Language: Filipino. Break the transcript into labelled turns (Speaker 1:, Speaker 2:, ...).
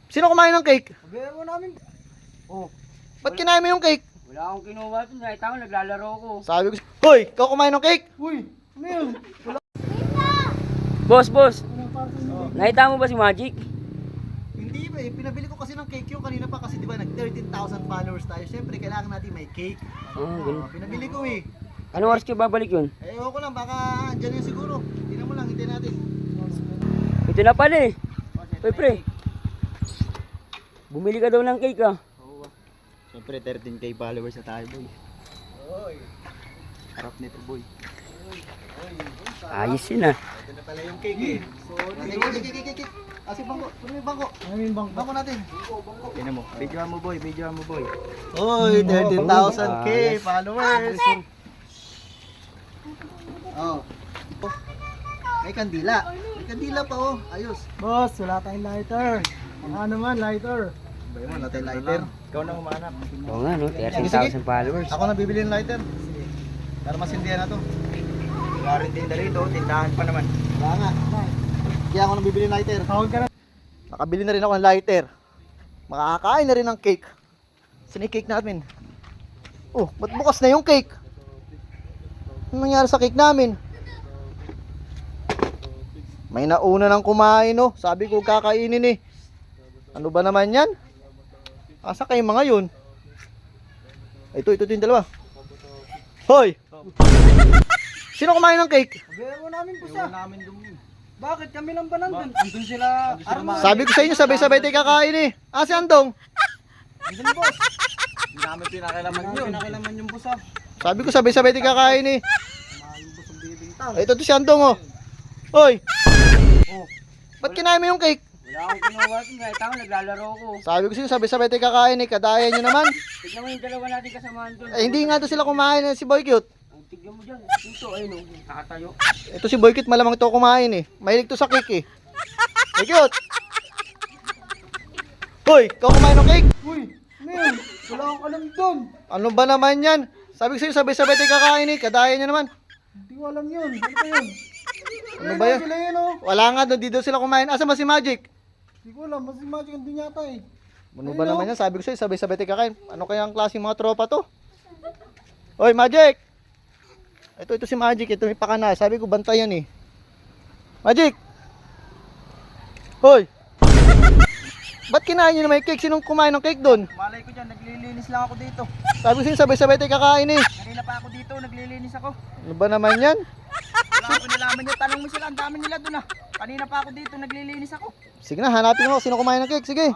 Speaker 1: Sino kumain ng cake?
Speaker 2: Pagaya mo namin. Oh,
Speaker 1: Ba't kinain mo yung cake?
Speaker 2: wala akong kinuha dun. Nakita ko, naglalaro ko.
Speaker 1: Sabi ko, hoy, ikaw kumain ng cake?
Speaker 2: Uy, ano yun?
Speaker 3: Boss, boss.
Speaker 2: Oh.
Speaker 3: Nakita mo ba si Magic?
Speaker 1: Hindi ba eh, pinabili ko kasi ng cake yung kanina pa kasi di ba nag 13,000 followers tayo. Siyempre kailangan natin may cake.
Speaker 3: Ganun.
Speaker 1: Pinabili ko eh.
Speaker 3: Anong oras kayo babalik yun?
Speaker 1: Eh, ewan ko lang, baka andyan yun siguro. Tingnan mo lang, hintayin natin.
Speaker 3: Ito na pala eh. Uy, pre. Bumili ka daw ng cake ah.
Speaker 1: Siyempre 13k followers na tayo, boy. Oy. Harap nito, boy.
Speaker 3: Ayos yun ah.
Speaker 1: Ito na pala yung cake eh. So, cake. Asi bangko, puno yung bangko.
Speaker 2: Ano yung bangko?
Speaker 1: Bangko natin. Tingnan mo. Videoan mo, boy. Videoan mo, boy. Oy, 13,000k followers. Oh. May kandila. May kandila pa oh. Ayos.
Speaker 2: Boss, wala tayong lighter. Baka naman, lighter.
Speaker 1: Bayo mo natin lighter. Ikaw na humanap.
Speaker 3: Oo nga no, 13,000 followers.
Speaker 1: Ako na bibili ng lighter. Para masindihan na to. Wala rin tinda rito, tindahan pa naman. Wala nga. Kaya ako na bibili ng lighter.
Speaker 2: Tawag ka na.
Speaker 1: Nakabili na rin ako ng lighter. Makakakain na rin ng cake. Saan yung cake namin? Oh, ba't bukas na yung cake? Anong nangyari sa cake namin? May nauna nang kumain oh. Sabi ko kakainin eh. Ano ba naman yan? Asa kayo mga yun? Ito yung dalawa. Hoy! Sino kumain ng cake?
Speaker 2: Pagaya mo namin po sa. Bakit? Kami lang ba nandun? Andun sila.
Speaker 1: Sabi ko sa inyo, sabay-sabay tayo kakain eh. Ah, si Andong.
Speaker 2: Andun boss. Hindi namin pinakailaman yun. Pinakailaman yung boss ah.
Speaker 1: Sabi ko sabay-sabay tayo kakain eh.
Speaker 2: Kumain boss ang bibing tao.
Speaker 1: Ito si Andong oh. Hoy!
Speaker 2: Oh,
Speaker 1: Ba't kinain mo yung cake?
Speaker 2: wala akong kinuha dun. Nakita ko, naglalaro ko.
Speaker 1: Sabi ko sa'yo, sabay-sabay tayo kakain eh. Kadaya nyo naman.
Speaker 2: Tignan mo yung dalawa natin kasamahan dun.
Speaker 1: Eh, hindi nga to sila kumain eh, si Boy Cute.
Speaker 2: Ang tignan mo dyan. Dito, ayun o. Nakatayo.
Speaker 1: Ito si Boy Cute, malamang to kumain eh. Mahilig to sa cake eh. Boy Cute! Hoy, ikaw kumain ng cake?
Speaker 2: Uy, ano yun? Wala akong alam dun.
Speaker 1: Ano ba naman yan? Sabi ko sa'yo, sabay-sabay tayo kakain eh. Kadaya nyo naman.
Speaker 2: Hindi ko alam yun. Ano ba yun?
Speaker 1: Ano ba yan?
Speaker 2: Sila yun oh.
Speaker 1: Wala nga doon, dito sila kumain. Asa ba si Magic?
Speaker 2: Hindi ko alam. Mas si Magic andun yata eh.
Speaker 1: Ano ba naman yan? Sabi ko sa'yo, sabay-sabay tayo kakain. Ano kaya ang klaseng mga tropa to? Hoy, Magic! Ito si Magic. Ito may pakana. Sabi ko, bantayan eh. Magic! Hoy! Ba't kinain nyo na may cake? Sinong kumain ng cake doon?
Speaker 2: Malay ko dyan. Naglilinis lang ako dito.
Speaker 1: Sabi ko sa'yo, sabay-sabay tayo kakain eh.
Speaker 2: Kanina pa ako dito. Naglilinis ako.
Speaker 1: Ano ba naman yan?
Speaker 2: Wala ko nalaman nyo. Tanong mo sila. Ang dami nila dun ah. Kanina pa ako dito. Naglilinis ako.
Speaker 1: Sige na, hanapin mo. Sino kumain ng cake? Sige.